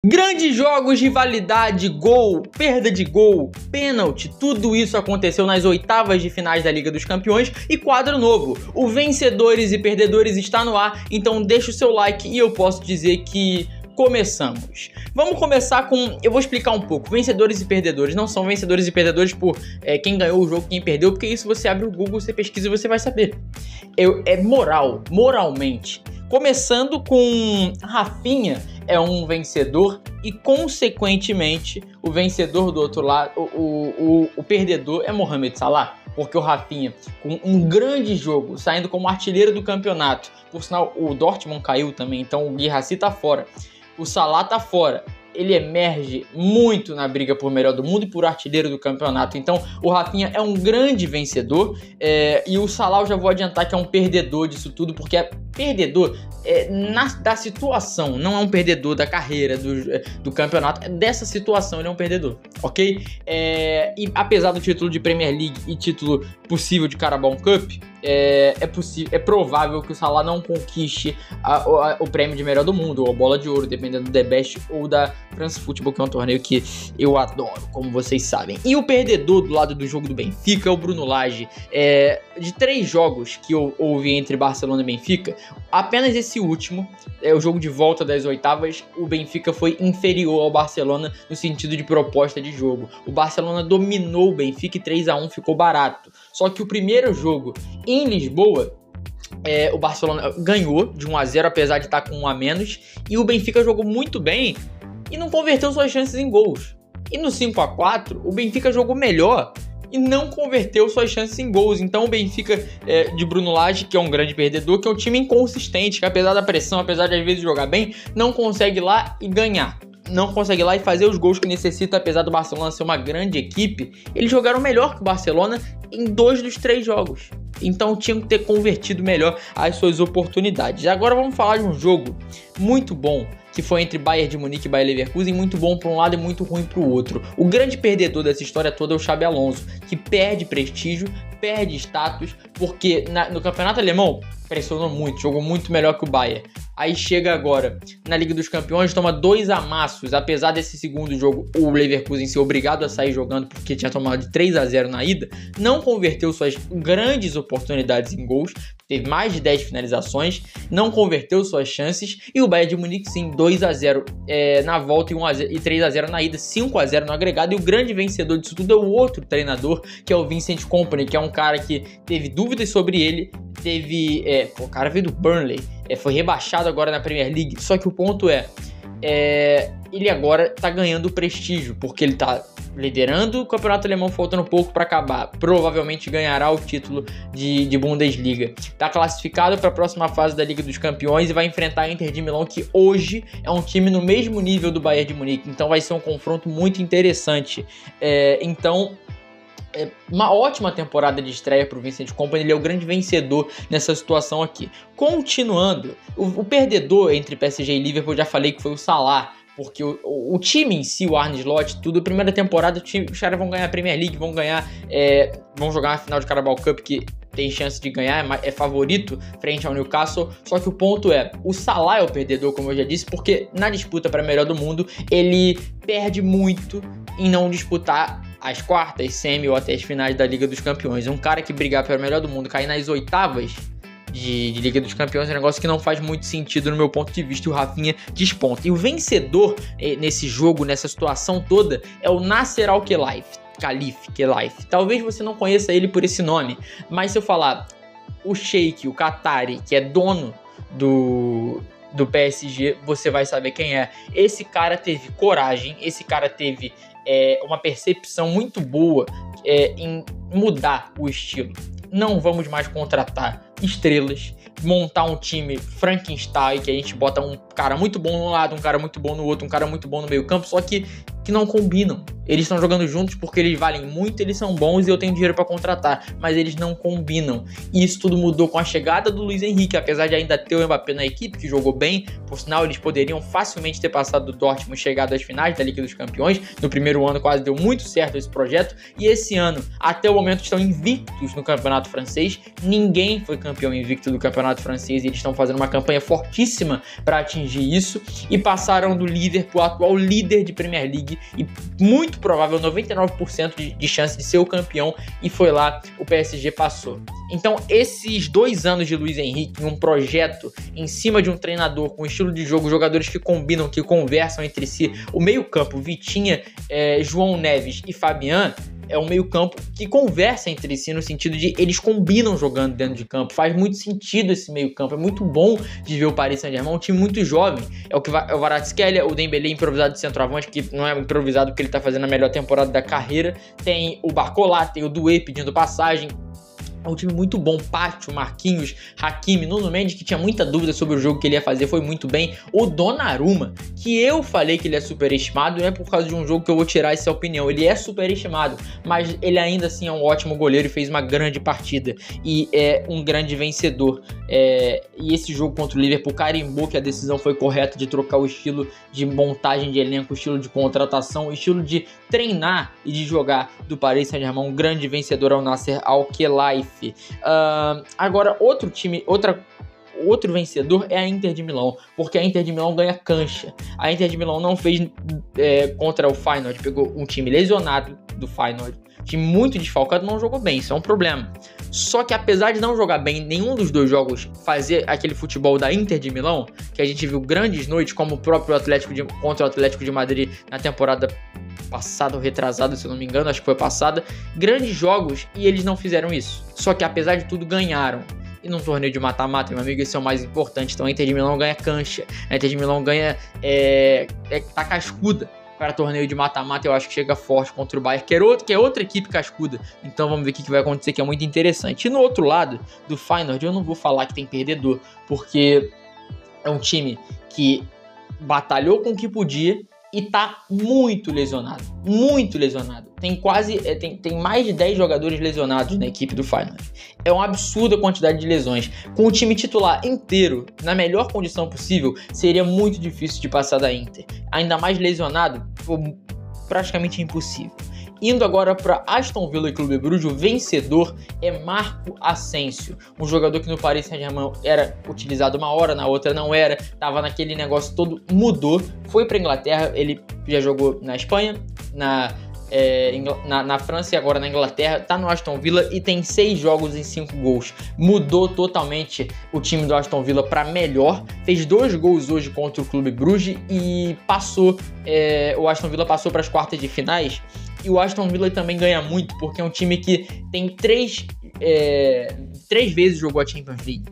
Grandes jogos, rivalidade, gol, perda de gol, pênalti, tudo isso aconteceu nas oitavas de finais da Liga dos Campeões e quadro novo. O Vencedores e Perdedores está no ar, então deixa o seu like e eu posso dizer que começamos. Vamos começar com... eu vou explicar um pouco. Vencedores e perdedores não são vencedores e perdedores por quem ganhou o jogo, quem perdeu, porque isso você abre o Google, você pesquisa e você vai saber. É moralmente. Começando com Rafinha é um vencedor e, consequentemente, o vencedor do outro lado, o perdedor é Mohamed Salah. Porque o Rafinha, com um grande jogo, saindo como artilheiro do campeonato, por sinal, o Dortmund caiu também, então o Guirassy tá fora, o Salah tá fora, ele emerge muito na briga por melhor do mundo e por artilheiro do campeonato. Então o Rafinha é um grande vencedor e o Salah eu já vou adiantar que é um perdedor disso tudo, porque é perdedor da situação, não é um perdedor da carreira, do campeonato, dessa situação ele é um perdedor, ok? E apesar do título de Premier League e título possível de Carabao Cup, é provável que o Salah não conquiste o prêmio de melhor do mundo, ou a bola de ouro, dependendo do The Best ou da France Football, que é um torneio que eu adoro, como vocês sabem. E o perdedor do lado do jogo do Benfica é o Bruno Lage. De 3 jogos que houve entre Barcelona e Benfica, apenas esse último, o jogo de volta das oitavas, o Benfica foi inferior ao Barcelona no sentido de proposta de jogo. O Barcelona dominou o Benfica e 3-1 ficou barato. Só que o primeiro jogo em Lisboa, o Barcelona ganhou de 1-0, apesar de estar com 1 a menos, e o Benfica jogou muito bem e não converteu suas chances em gols. E no 5-4, o Benfica jogou melhor e não converteu suas chances em gols. Então o Benfica de Bruno Lage, que é um grande perdedor, que é um time inconsistente, que apesar da pressão, apesar de às vezes jogar bem, não consegue ir lá e ganhar. Não consegue ir lá e fazer os gols que necessita, apesar do Barcelona ser uma grande equipe. Eles jogaram melhor que o Barcelona em 2 dos 3 jogos. Então tinham que ter convertido melhor as suas oportunidades. Agora vamos falar de um jogo muito bom, que foi entre Bayern de Munique e Bayer Leverkusen, muito bom para um lado e muito ruim para o outro. O grande perdedor dessa história toda é o Xabi Alonso, que perde prestígio, perde status, porque no campeonato alemão pressionou muito, jogou muito melhor que o Bayern. Aí chega agora na Liga dos Campeões, toma 2 amassos, apesar desse segundo jogo o Leverkusen ser obrigado a sair jogando porque tinha tomado de 3-0 na ida, não converteu suas grandes oportunidades em gols, teve mais de 10 finalizações, não converteu suas chances, e o Bayern de Munique sim, 2-0 na volta e 3-0 na ida, 5-0 no agregado, e o grande vencedor disso tudo é o outro treinador, que é o Vincent Kompany, que é um cara que teve dúvidas sobre ele, o cara veio do Burnley, foi rebaixado agora na Premier League, só que o ponto ele agora tá ganhando prestígio, porque ele tá liderando o campeonato alemão, faltando pouco para acabar, provavelmente ganhará o título de Bundesliga, tá classificado para a próxima fase da Liga dos Campeões e vai enfrentar a Inter de Milão, que hoje é um time no mesmo nível do Bayern de Munique, então vai ser um confronto muito interessante. Uma ótima temporada de estreia para o Vincent Kompany, ele é o grande vencedor nessa situação aqui. Continuando, o perdedor entre PSG e Liverpool, eu já falei que foi o Salah, porque o time em si, o Arne Slot, tudo, primeira temporada, os caras vão ganhar a Premier League, vão jogar a final de Carabao Cup, que tem chance de ganhar, é favorito frente ao Newcastle, só que o ponto o Salah é o perdedor, como eu já disse, porque na disputa para melhor do mundo, ele perde muito em não disputar as quartas, semi ou até as finais da Liga dos Campeões. Um cara que brigar pelo melhor do mundo, cair nas oitavas de Liga dos Campeões é um negócio que não faz muito sentido no meu ponto de vista, e o Rafinha desponta. E o vencedor nesse jogo, nessa situação toda, é o Nasser Al-Khelaifi. Talvez você não conheça ele por esse nome, mas se eu falar o Sheik, o Qatari, que é dono do PSG, você vai saber quem é. Esse cara teve coragem, esse cara teve uma percepção muito boa em mudar o estilo. Não vamos mais contratar estrelas, montar um time Frankenstein, que a gente bota um cara muito bom no lado, um cara muito bom no outro, um cara muito bom no meio campo, só que que não combinam. Eles estão jogando juntos porque eles valem muito, eles são bons e eu tenho dinheiro para contratar, mas eles não combinam. E isso tudo mudou com a chegada do Luiz Henrique, apesar de ainda ter o Mbappé na equipe, que jogou bem. Por sinal, eles poderiam facilmente ter passado do Dortmund e chegado às finais da Liga dos Campeões. No primeiro ano quase deu muito certo esse projeto, e esse ano, até o momento, estão invictos no campeonato francês. Ninguém foi campeão invicto do campeonato francês e eles estão fazendo uma campanha fortíssima para atingir isso, e passaram do Liverpool, atual líder de Premier League, e muito provável, 99% de chance de ser o campeão, e foi lá, o PSG passou. Então, esses 2 anos de Luiz Henrique, um projeto em cima de um treinador com estilo de jogo, jogadores que combinam, que conversam entre si, o meio-campo, Vitinha, João Neves e Fabian, é um meio-campo que conversa entre si no sentido de eles combinam jogando dentro de campo. Faz muito sentido esse meio-campo. É muito bom de ver o Paris Saint-Germain, um time muito jovem. É o Kvaratskhelia, o Dembélé improvisado de centroavante, que não é improvisado porque ele tá fazendo a melhor temporada da carreira. Tem o Barcola, tem o Doué pedindo passagem. É um time muito bom. Pátio, Marquinhos, Hakimi, Nuno Mendes, que tinha muita dúvida sobre o jogo que ele ia fazer, foi muito bem. O Donnarumma, que eu falei que ele é superestimado, não é por causa de um jogo que eu vou tirar essa opinião. Ele é superestimado, mas ele ainda assim é um ótimo goleiro e fez uma grande partida. E é um grande vencedor. E esse jogo contra o Liverpool carimbou que a decisão foi correta de trocar o estilo de montagem de elenco, o estilo de contratação, o estilo de treinar e de jogar do Paris Saint-Germain. Um grande vencedor ao Nasser Al-Khelaifi. Agora, outro vencedor é a Inter de Milão, porque a Inter de Milão ganha cancha. A Inter de Milão não fez contra o Feyenoord, pegou um time lesionado do Feyenoord, time muito desfalcado, não jogou bem, isso é um problema. Só que apesar de não jogar bem nenhum dos dois jogos, fazer aquele futebol da Inter de Milão, que a gente viu grandes noites, como o próprio contra o Atlético de Madrid na temporada passada ou retrasada, se eu não me engano, acho que foi passada, grandes jogos, e eles não fizeram isso. Só que apesar de tudo ganharam. E num torneio de mata-mata, meu amigo, isso é o mais importante. Então a Inter de Milão ganha cancha, a Inter de Milão ganha tá cascuda para torneio de mata-mata. Eu acho que chega forte contra o Bayern, que é outra equipe cascuda. Então vamos ver o que vai acontecer, que é muito interessante. E no outro lado do Feyenoord, eu não vou falar que tem perdedor, porque é um time que batalhou com o que podia e tá muito lesionado, muito lesionado. Tem tem mais de 10 jogadores lesionados na equipe do Feyenoord. É uma absurda quantidade de lesões. Com o time titular inteiro, na melhor condição possível, seria muito difícil de passar da Inter. Ainda mais lesionado, praticamente impossível. Indo agora para Aston Villa e Clube Bruges, o vencedor é Marco Asensio, um jogador que no Paris Saint-Germain era utilizado uma hora, na outra não era, tava naquele negócio todo, mudou, foi para Inglaterra, ele já jogou na Espanha, na França e agora na Inglaterra, tá no Aston Villa e tem 6 jogos e 5 gols. Mudou totalmente o time do Aston Villa para melhor, fez 2 gols hoje contra o Clube Bruges e o Aston Villa passou para as quartas de finais. E o Aston Villa também ganha muito, porque é um time que tem 3 vezes jogou a Champions League.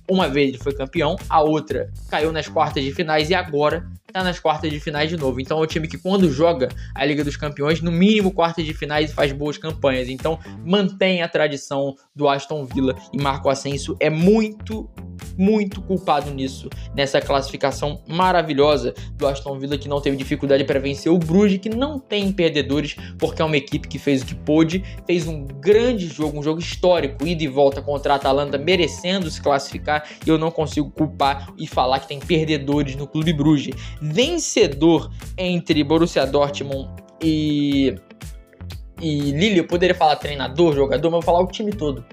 Uma vez ele foi campeão, a outra caiu nas quartas de finais e agora tá nas quartas de finais de novo. Então é um time que quando joga a Liga dos Campeões, no mínimo quartas de finais, faz boas campanhas. Então mantém a tradição do Aston Villa e Marco Asensio é muito culpado nisso, nessa classificação maravilhosa do Aston Villa, que não teve dificuldade para vencer o Bruges, que não tem perdedores, porque é uma equipe que fez o que pôde, fez um grande jogo, um jogo histórico, ida e volta contra a Atalanta, merecendo se classificar, e eu não consigo culpar e falar que tem perdedores no Clube Bruges. Vencedor entre Borussia Dortmund e Lille, eu poderia falar treinador, jogador, mas eu vou falar o time todo.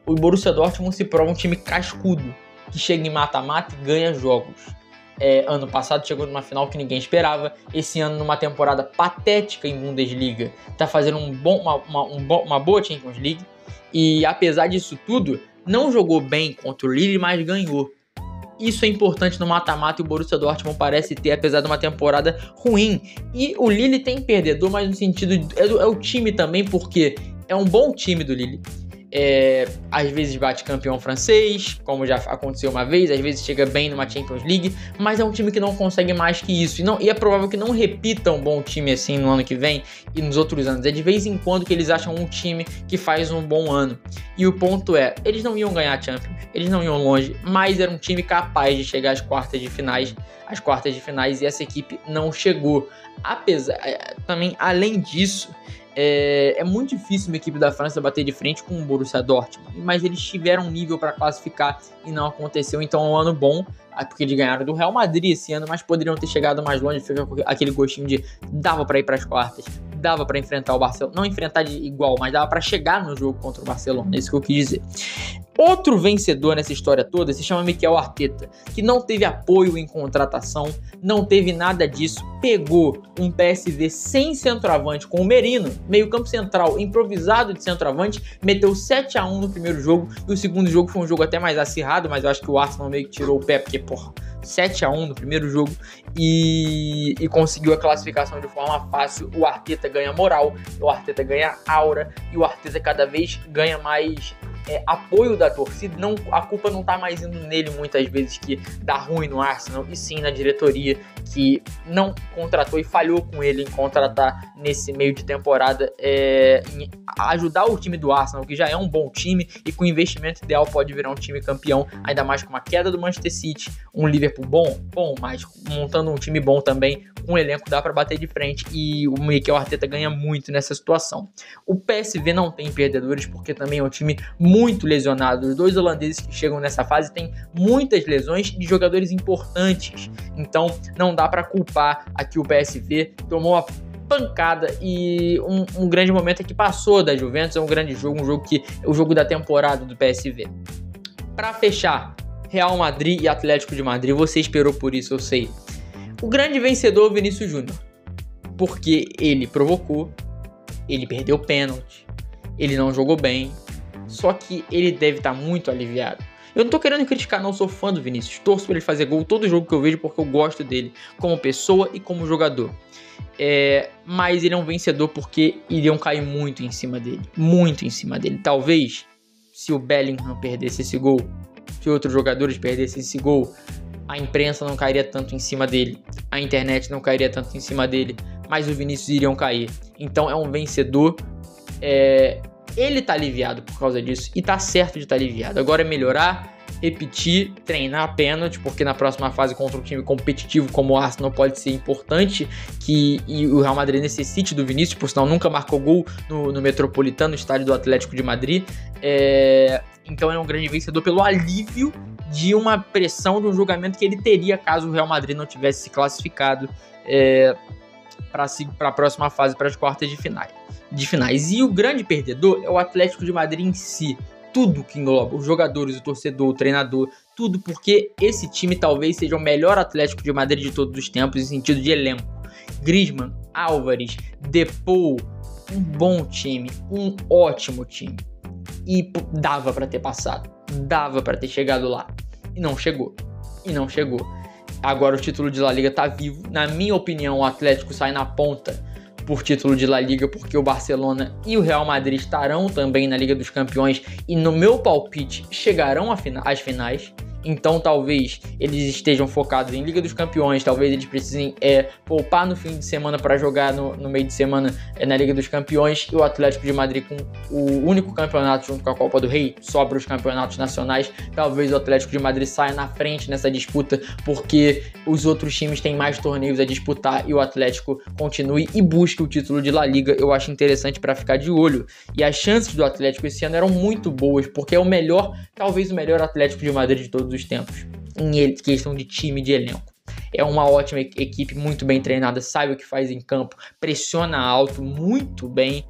O Borussia Dortmund se prova um time cascudo, que chega em mata-mata e ganha jogos. Ano passado chegou numa final que ninguém esperava. Esse ano numa temporada patética em Bundesliga, tá fazendo uma boa Champions League. E apesar disso tudo, não jogou bem contra o Lille, mas ganhou. Isso é importante no mata-mata e o Borussia Dortmund parece ter, apesar de uma temporada ruim. E o Lille tem perdedor, mas no sentido é o time também, porque é um bom time do Lille. às vezes bate campeão francês, como já aconteceu uma vez, às vezes chega bem numa Champions League, mas é um time que não consegue mais que isso, e é provável que não repita um bom time assim no ano que vem e nos outros anos. É de vez em quando que eles acham um time que faz um bom ano, e o ponto é, eles não iam ganhar a Champions, eles não iam longe, mas era um time capaz de chegar às quartas de finais, e essa equipe não chegou. Também, além disso, é muito difícil uma equipe da França bater de frente com o Borussia Dortmund, mas eles tiveram um nível para classificar e não aconteceu, então é um ano bom, porque eles ganharam do Real Madrid esse ano, mas poderiam ter chegado mais longe, fica com aquele gostinho de dava para ir para as quartas, dava para enfrentar o Barcelona, não enfrentar de igual, mas dava para chegar no jogo contra o Barcelona, é isso que eu quis dizer. Outro vencedor nessa história toda se chama Mikel Arteta, que não teve apoio em contratação, não teve nada disso, pegou um PSV sem centroavante com o Merino, meio campo central improvisado de centroavante, meteu 7-1 no primeiro jogo, e o segundo jogo foi um jogo até mais acirrado, mas eu acho que o Arsenal meio que tirou o pé, porque 7-1 no primeiro jogo, e conseguiu a classificação de forma fácil. O Arteta ganha moral, o Arteta ganha aura, e o Arteta cada vez ganha mais apoio da torcida. A culpa não tá mais indo nele muitas vezes, que dá ruim no Arsenal, e sim na diretoria, que não contratou e falhou com ele em contratar nesse meio de temporada, em ajudar o time do Arsenal, que já é um bom time, e com investimento ideal pode virar um time campeão, ainda mais com uma queda do Manchester City, um Liverpool bom, mas montando um time bom também, com um elenco dá para bater de frente, e o Mikel Arteta ganha muito nessa situação. O PSV não tem perdedores, porque também é um time muito lesionado. Os dois holandeses que chegam nessa fase têm muitas lesões de jogadores importantes, então não dá para culpar aqui o PSV. Tomou uma pancada, e um grande momento é que passou da Juventus, é um grande jogo, o jogo da temporada do PSV. Para fechar, Real Madrid e Atlético de Madrid, você esperou por isso, eu sei. O grande vencedor, Vinícius Júnior, porque ele provocou, ele perdeu pênalti, ele não jogou bem, só que ele deve estar muito aliviado. Eu não tô querendo criticar, não, sou fã do Vinícius, torço pra ele fazer gol todo jogo que eu vejo, porque eu gosto dele como pessoa e como jogador. Mas ele é um vencedor porque iriam cair muito em cima dele, Talvez, se o Bellingham perdesse esse gol, se outros jogadores perdessem esse gol, a imprensa não cairia tanto em cima dele, a internet não cairia tanto em cima dele, mas o Vinícius iriam cair. Então é um vencedor, ele tá aliviado por causa disso, e tá certo de estar aliviado. Agora é melhorar, repetir, treinar pênalti, porque na próxima fase contra um time competitivo como o Arsenal pode ser importante, e o Real Madrid necessite do Vinícius, por sinal nunca marcou gol no Metropolitano, estádio do Atlético de Madrid. Então é um grande vencedor pelo alívio de uma pressão, de um julgamento que ele teria caso o Real Madrid não tivesse se classificado para a próxima fase, para as quartas de finais. E o grande perdedor é o Atlético de Madrid em si. Tudo que engloba, os jogadores, o torcedor, o treinador, tudo, porque esse time talvez seja o melhor Atlético de Madrid de todos os tempos, em sentido de elenco. Griezmann, Álvares, Depou, um bom time, um ótimo time. E dava para ter passado, dava para ter chegado lá. E não chegou. Agora o título de La Liga tá vivo. Na minha opinião, o Atlético sai na ponta por título de La Liga, porque o Barcelona e o Real Madrid estarão também na Liga dos Campeões, e no meu palpite chegarão às finais. Então talvez eles estejam focados em Liga dos Campeões, talvez eles precisem poupar no fim de semana para jogar no meio de semana na Liga dos Campeões, e o Atlético de Madrid com o único campeonato junto com a Copa do Rei, sobra os campeonatos nacionais. Talvez o Atlético de Madrid saia na frente nessa disputa, porque os outros times têm mais torneios a disputar, e o Atlético continue e busque o título de La Liga. Eu acho interessante para ficar de olho, e as chances do Atlético esse ano eram muito boas, porque é talvez o melhor Atlético de Madrid de todos os tempos, em questão de time, de elenco. É uma ótima equipe, muito bem treinada, sabe o que faz em campo, pressiona alto, muito bem,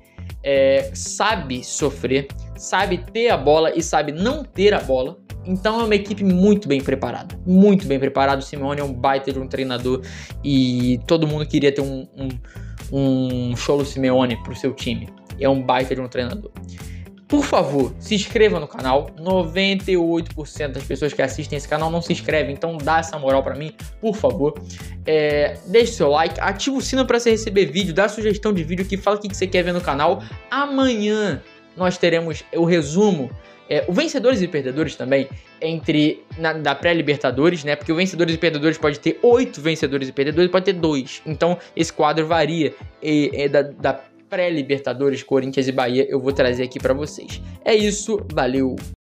sabe sofrer, sabe ter a bola e sabe não ter a bola. Então é uma equipe muito bem preparada, muito bem preparada. O Simeone é um baita de um treinador, e todo mundo queria ter um Cholo Simeone pro seu time. É um baita de um treinador. Por favor, se inscreva no canal. 98% das pessoas que assistem esse canal não se inscrevem, então dá essa moral pra mim, por favor. Deixe seu like, ativa o sino pra você receber vídeo, dá sugestão de vídeo aqui, fala o que você quer ver no canal. Amanhã nós teremos o resumo, o vencedores e perdedores também, da pré-Libertadores, né? Porque o vencedores e perdedores pode ter 8 vencedores e perdedores, pode ter 2. Então, esse quadro varia da pré-Libertadores, Corinthians e Bahia, eu vou trazer aqui pra vocês. É isso, valeu!